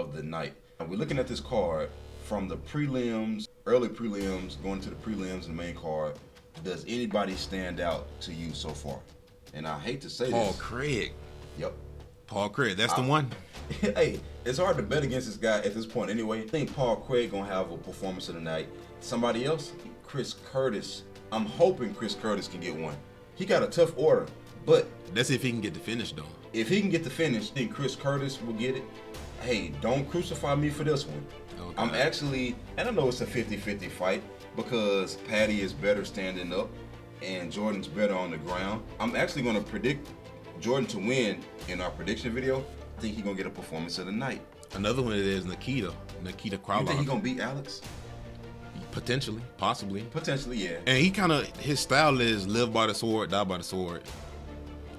of the night. And we're looking at this card from the prelims, early prelims, going to the prelims and the main card. Does anybody stand out to you so far? And I hate to say Paul this. Craig. Yep. Paul Craig, that's the one. Hey, it's hard to bet against this guy at this point anyway. I think Paul Craig gonna have a performance of the night. Somebody else, Chris Curtis. I'm hoping Chris Curtis can get one. He got a tough order, but that's if he can get the finish though. If he can get the finish, then Chris Curtis will get it. Hey, don't crucify me for this one. Okay. I'm actually, and I know it's a 50-50 fight because Patty is better standing up and Jordan's better on the ground. I'm actually gonna predict Jordan to win in our prediction video. I think he's gonna get a performance of the night. Another one is Nikita Krylov. You think he's gonna beat Alex? Potentially, possibly. Potentially, yeah. And he kind of, his style is live by the sword, die by the sword.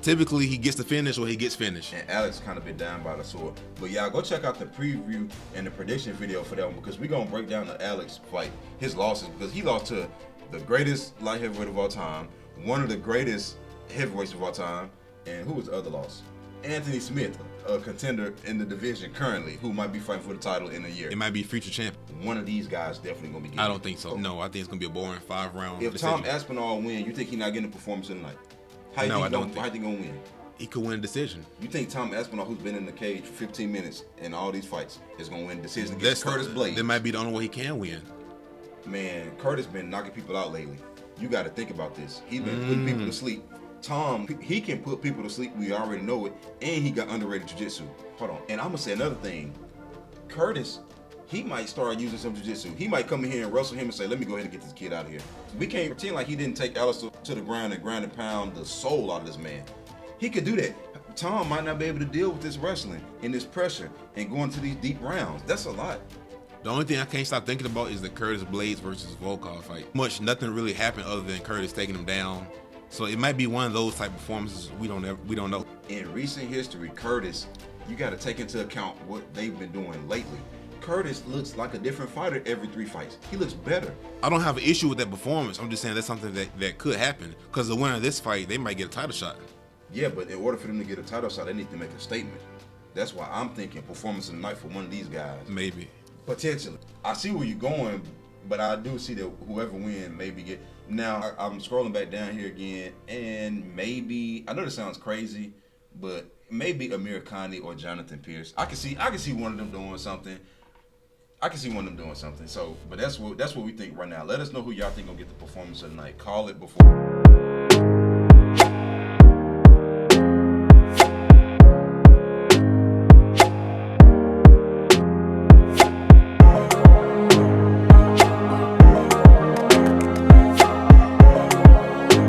Typically, he gets the finish or he gets finished. And Alex kind of been down by the sword. But y'all go check out the preview and the prediction video for that one because we're gonna break down the Alex fight, his losses, because he lost to the greatest light heavyweight of all time, one of the greatest heavyweights of all time, and who was the other loss? Anthony Smith, a contender in the division currently, who might be fighting for the title in a year. It might be future champion. One of these guys definitely gonna be getting I don't think so. No, I think it's gonna be a boring 5-round If decision. Tom Aspinall win, you think he's not getting a performance tonight? How I don't think. How you gonna win? He could win a decision. You think Tom Aspinall, who's been in the cage for 15 minutes in all these fights, is gonna win a decision against Curtis Blaydes? That might be the only way he can win. Man, Curtis been knocking people out lately. You got to think about this. He's been putting people to sleep. Tom, he can put people to sleep. We already know it. And he got underrated jiu-jitsu. Hold on. And I'm going to say another thing. Curtis, he might start using some jiu-jitsu. He might come in here and wrestle him and say, let me go ahead and get this kid out of here. We can't pretend like he didn't take Alistair to the ground and pound the soul out of this man. He could do that. Tom might not be able to deal with this wrestling and this pressure and going to these deep rounds. That's a lot. The only thing I can't stop thinking about is the Curtis Blaydes versus Volkov fight. Nothing really happened other than Curtis taking him down. So it might be one of those type of performances we don't know. In recent history, Curtis, you got to take into account what they've been doing lately. Curtis looks like a different fighter every 3 fights. He looks better. I don't have an issue with that performance. I'm just saying that's something that could happen because the winner of this fight, they might get a title shot. Yeah, but in order for them to get a title shot, they need to make a statement. That's why I'm thinking performance of the night for one of these guys. Maybe. Potentially. I see where you're going, but I do see that whoever wins maybe get. Now, I'm scrolling back down here again, and maybe, I know this sounds crazy, but maybe Amirkhani or Jonathan Pearce. I can see one of them doing something. So, but that's what we think right now. Let us know who y'all think gonna get the performance of the night. Call it before.